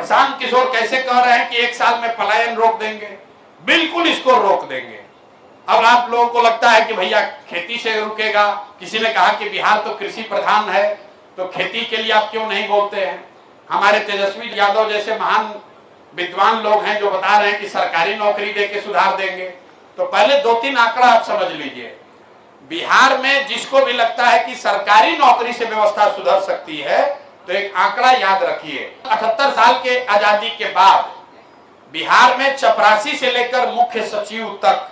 प्रशांत किशोर कैसे कह रहे हैं कि 1 साल में पलायन रोक देंगे? बिल्कुल इसको रोक देंगे। अब आप लोगों को लगता है कि भैया खेती से रुकेगा। किसी ने कहा कि बिहार तो कृषि प्रधान है, तो खेती के लिए आप क्यों नहीं बोलते हैं? हमारे तेजस्वी यादव जैसे महान विद्वान लोग हैं जो बता रहे हैं कि सरकारी नौकरी देके सुधार देंगे। तो पहले 2-3 आंकड़ा आप समझ लीजिए। बिहार में जिसको भी लगता है कि सरकारी नौकरी से व्यवस्था सुधर सकती है, तो एक आंकड़ा याद रखिए। 78 साल के आजादी के बाद बिहार में चपरासी से लेकर मुख्य सचिव तक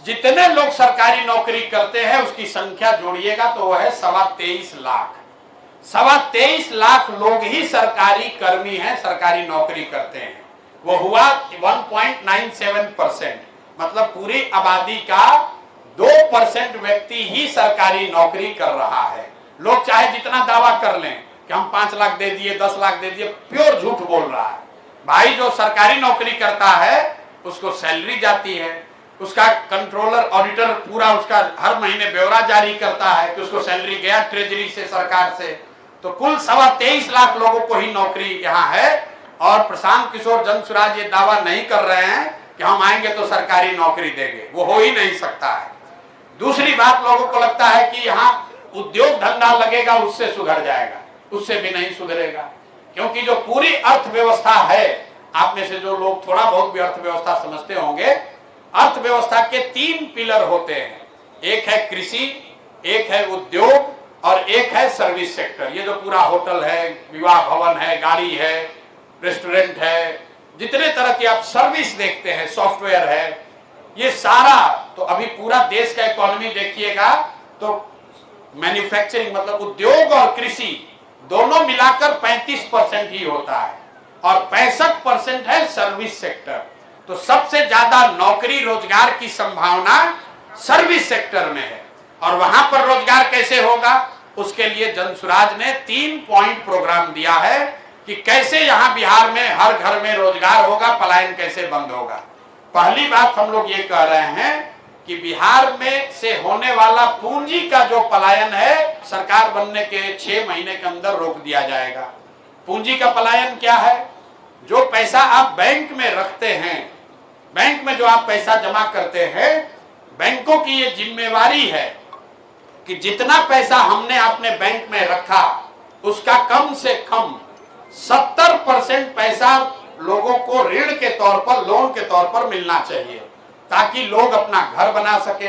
जितने लोग सरकारी नौकरी करते हैं उसकी संख्या जोड़िएगा तो वह है 23.25 लाख। 23.25 लाख लोग ही सरकारी कर्मी हैं, सरकारी नौकरी करते हैं। वो हुआ 1.97%, मतलब पूरी आबादी का 2% व्यक्ति ही सरकारी नौकरी कर रहा है। लोग चाहे जितना दावा कर लें कि हम 5 लाख दे दिए, 10 लाख दे दिए, प्योर झूठ बोल रहा है। भाई जो सरकारी नौकरी करता है उसको सैलरी जाती है, उसका कंट्रोलर ऑडिटर पूरा उसका हर महीने ब्यौरा जारी करता है कि उसको सैलरी गया ट्रेजरी से, सरकार से। तो कुल 23.25 लाख लोगों को ही नौकरी यहाँ है। और प्रशांत किशोर जनसुराज ये दावा नहीं कर रहे हैं कि हम आएंगे तो सरकारी नौकरी देंगे, वो हो ही नहीं सकता है। दूसरी बात, लोगों को लगता है कि यहाँ उद्योग धंधा लगेगा उससे सुधर जाएगा, उससे भी नहीं सुधरेगा। क्योंकि जो पूरी अर्थव्यवस्था है, आप में से जो लोग थोड़ा बहुत भी अर्थव्यवस्था समझते होंगे, अर्थव्यवस्था के 3 पिलर होते हैं। एक है कृषि, एक है उद्योग और एक है सर्विस सेक्टर। ये जो पूरा होटल है, विवाह भवन है, गाड़ी है, रेस्टोरेंट है, जितने तरह की आप सर्विस देखते हैं, सॉफ्टवेयर है, ये सारा। तो अभी पूरा देश का इकोनॉमी देखिएगा तो मैन्युफैक्चरिंग मतलब उद्योग और कृषि दोनों मिलाकर 35% ही होता है और 65% है सर्विस सेक्टर। तो सबसे ज्यादा नौकरी रोजगार की संभावना सर्विस सेक्टर में है। और वहां पर रोजगार कैसे होगा, उसके लिए जनसुराज ने 3 पॉइंट प्रोग्राम दिया है कि कैसे यहां बिहार में हर घर में रोजगार होगा, पलायन कैसे बंद होगा। पहली बात हम लोग ये कह रहे हैं कि बिहार में से होने वाला पूंजी का जो पलायन है, सरकार बनने के 6 महीने के अंदर रोक दिया जाएगा। पूंजी का पलायन क्या है? जो पैसा आप बैंक में रखते हैं, बैंक में जो आप पैसा जमा करते हैं, बैंकों की ये जिम्मेवारी है कि जितना पैसा हमने अपने बैंक में रखा उसका कम से कम 70% पैसा लोगों को ऋण के तौर पर, लोन के तौर पर मिलना चाहिए, ताकि लोग अपना घर बना सके,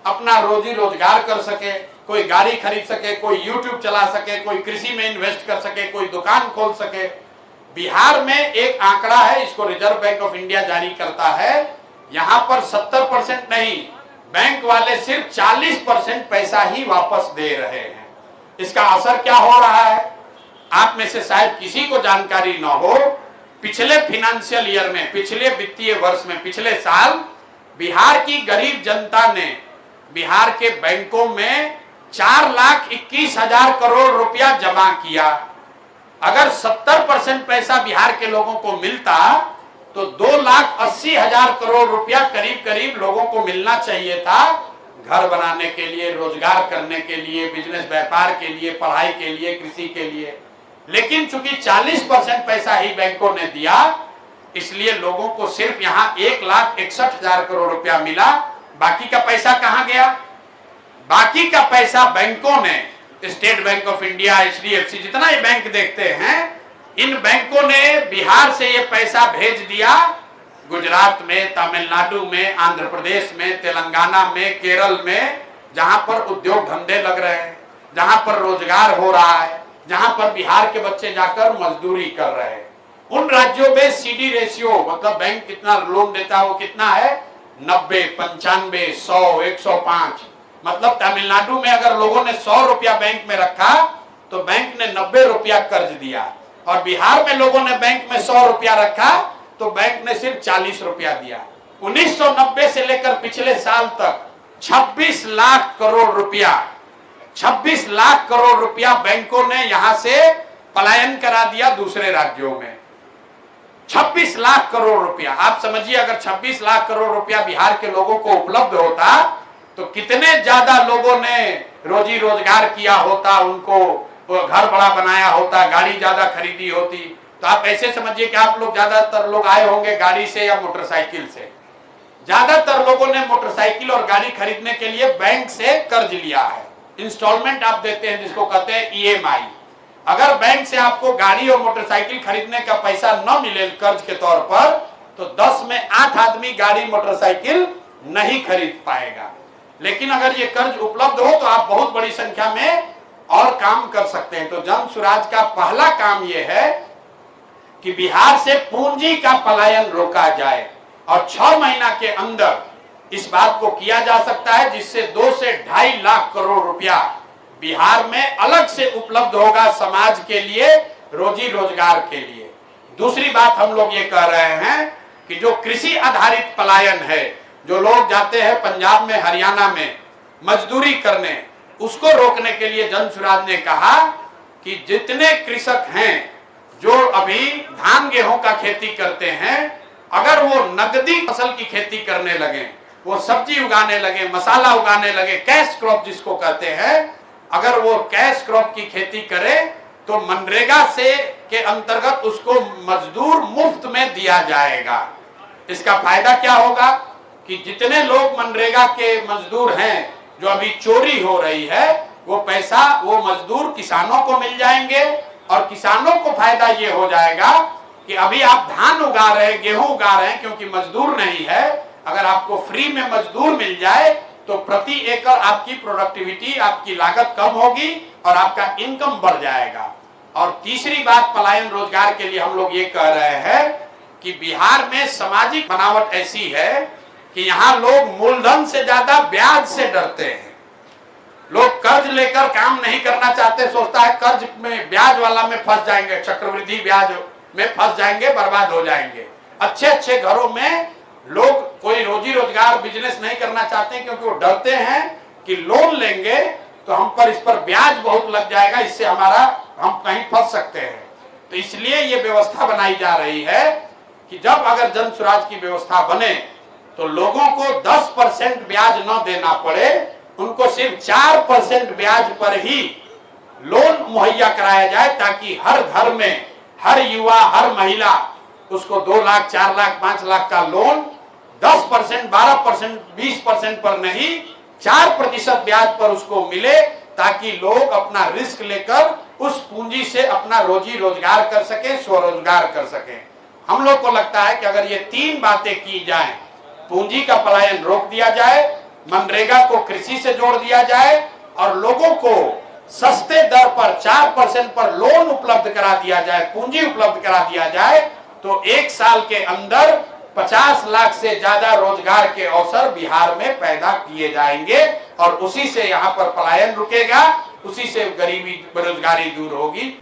अपना रोजी रोजगार कर सके, कोई गाड़ी खरीद सके, कोई यूट्यूब चला सके, कोई कृषि में इन्वेस्ट कर सके, कोई दुकान खोल सके। बिहार में एक आंकड़ा है, इसको रिजर्व बैंक ऑफ इंडिया जारी करता है, यहां पर 70% नहीं, बैंक वाले सिर्फ 40% पैसा ही वापस दे रहे हैं। इसका असर क्या हो रहा है, आप में से शायद किसी को जानकारी न हो। पिछले फाइनेंशियल ईयर में, पिछले वित्तीय वर्ष में, पिछले साल बिहार की गरीब जनता ने बिहार के बैंकों में 4,21,000 करोड़ रुपया जमा किया। अगर 70% पैसा बिहार के लोगों को मिलता तो 2,80,000 करोड़ रुपया करीब करीब लोगों को मिलना चाहिए था, घर बनाने के लिए, रोजगार करने के लिए, बिजनेस व्यापार के लिए, पढ़ाई के लिए, कृषि के लिए। लेकिन चूंकि 40% पैसा ही बैंकों ने दिया, इसलिए लोगों को सिर्फ यहाँ 1,61,000 करोड़ रुपया मिला। बाकी का पैसा कहाँ गया? बाकी का पैसा बैंकों ने, state bank of India, HDFC, जितना ये बैंक देखते हैं, इन बैंकों ने बिहार से ये पैसा भेज दिया गुजरात में, तमिलनाडु में, आंध्र प्रदेश में, तेलंगाना में, केरल में, जहां पर उद्योग धंधे लग रहे हैं, जहां पर रोजगार हो रहा है, जहां पर बिहार के बच्चे जाकर मजदूरी कर रहे हैं। उन राज्यों में CD रेशियो मतलब बैंक कितना लोन देता है वो कितना है? 90, 95, 100, 105। मतलब तमिलनाडु में अगर लोगों ने 100 रुपया बैंक में रखा तो बैंक ने 90 रुपया कर्ज दिया, और बिहार में लोगों ने बैंक में 100 रुपया रखा तो बैंक ने सिर्फ 40 रुपया दिया। 1990 से लेकर पिछले साल तक 26 लाख करोड़ रुपया, 26 लाख करोड़ रुपया बैंकों ने यहां से पलायन करा दिया दूसरे राज्यों में। 26 लाख करोड़ रुपया, आप समझिए, अगर 26 लाख करोड़ रुपया बिहार के लोगों को उपलब्ध होता तो कितने ज्यादा लोगों ने रोजी रोजगार किया होता, उनको घर बड़ा बनाया होता, गाड़ी ज्यादा खरीदी होती। तो तो आप ऐसे समझिए कि आप लोग ज्यादातर लोग आए होंगे गाड़ी से या मोटरसाइकिल से। ज्यादातर लोगों ने मोटरसाइकिल और गाड़ी खरीदने के लिए बैंक से कर्ज लिया है, इंस्टॉलमेंट आप देते हैं जिसको कहते हैं ईएमआई। अगर बैंक से आपको गाड़ी और मोटरसाइकिल खरीदने का पैसा न मिले कर्ज के तौर पर, तो 10 में 8 आदमी गाड़ी मोटरसाइकिल नहीं खरीद पाएगा। लेकिन अगर ये कर्ज उपलब्ध हो तो आप बहुत बड़ी संख्या में और काम कर सकते हैं। तो जन सुराज का पहला काम यह है कि बिहार से पूंजी का पलायन रोका जाए और 6 महीना के अंदर इस बात को किया जा सकता है जिससे 2 से 2.5 लाख करोड़ रुपया बिहार में अलग से उपलब्ध होगा समाज के लिए, रोजी रोजगार के लिए। दूसरी बात हम लोग ये कह रहे हैं कि जो कृषि आधारित पलायन है, जो लोग जाते हैं पंजाब में हरियाणा में मजदूरी करने, उसको रोकने के लिए जन सुराज ने कहा कि जितने कृषक हैं जो अभी धान गेहूं का खेती करते हैं, अगर वो नकदी फसल की खेती करने लगे, वो सब्जी उगाने लगे, मसाला उगाने लगे, कैश क्रॉप जिसको कहते हैं, अगर वो कैश क्रॉप की खेती करे तो मनरेगा से के अंतर्गत उसको मजदूर मुफ्त में दिया जाएगा। इसका फायदा क्या होगा कि जितने लोग मनरेगा के मजदूर हैं जो अभी चोरी हो रही है, वो पैसा वो मजदूर किसानों को मिल जाएंगे और किसानों को फायदा ये हो जाएगा कि अभी आप धान उगा रहे हैं, गेहूं उगा रहे हैं, क्योंकि मजदूर नहीं है, अगर आपको फ्री में मजदूर मिल जाए तो प्रति एकड़ आपकी प्रोडक्टिविटी, आपकी लागत कम होगी और आपका इनकम बढ़ जाएगा। और तीसरी बात पलायन रोजगार के लिए हम लोग ये कह रहे हैं कि बिहार में सामाजिक बनावट ऐसी है कि यहाँ लोग मूलधन से ज्यादा ब्याज से डरते हैं। लोग कर्ज लेकर काम नहीं करना चाहते, सोचता है कर्ज में ब्याज वाला में फंस जाएंगे, चक्रवृद्धि ब्याज में फंस जाएंगे, बर्बाद हो जाएंगे। अच्छे अच्छे घरों में लोग कोई रोजी रोजगार बिजनेस नहीं करना चाहते क्योंकि वो डरते हैं कि लोन लेंगे तो हम पर इस पर ब्याज बहुत लग जाएगा, इससे हम कहीं फंस सकते हैं। तो इसलिए ये व्यवस्था बनाई जा रही है कि जब अगर जन सुराज की व्यवस्था बने तो लोगों को 10% ब्याज न देना पड़े, उनको सिर्फ 4% ब्याज पर ही लोन मुहैया कराया जाए, ताकि हर घर में हर युवा, हर महिला उसको 2 लाख, 4 लाख, 5 लाख का लोन 10%, 12%, 20% पर नहीं, 4% ब्याज पर उसको मिले, ताकि लोग अपना रिस्क लेकर उस पूंजी से अपना रोजी रोजगार कर सके, स्वरोजगार कर सके। हम लोग को लगता है कि अगर ये 3 बातें की जाएं, पूंजी का पलायन रोक दिया जाए, मनरेगा को कृषि से जोड़ दिया जाए और लोगों को सस्ते दर पर 4% पर लोन उपलब्ध करा दिया जाए, पूंजी उपलब्ध करा दिया जाए, तो 1 साल के अंदर 50 लाख से ज्यादा रोजगार के अवसर बिहार में पैदा किए जाएंगे और उसी से यहाँ पर पलायन रुकेगा, उसी से गरीबी बेरोजगारी दूर होगी।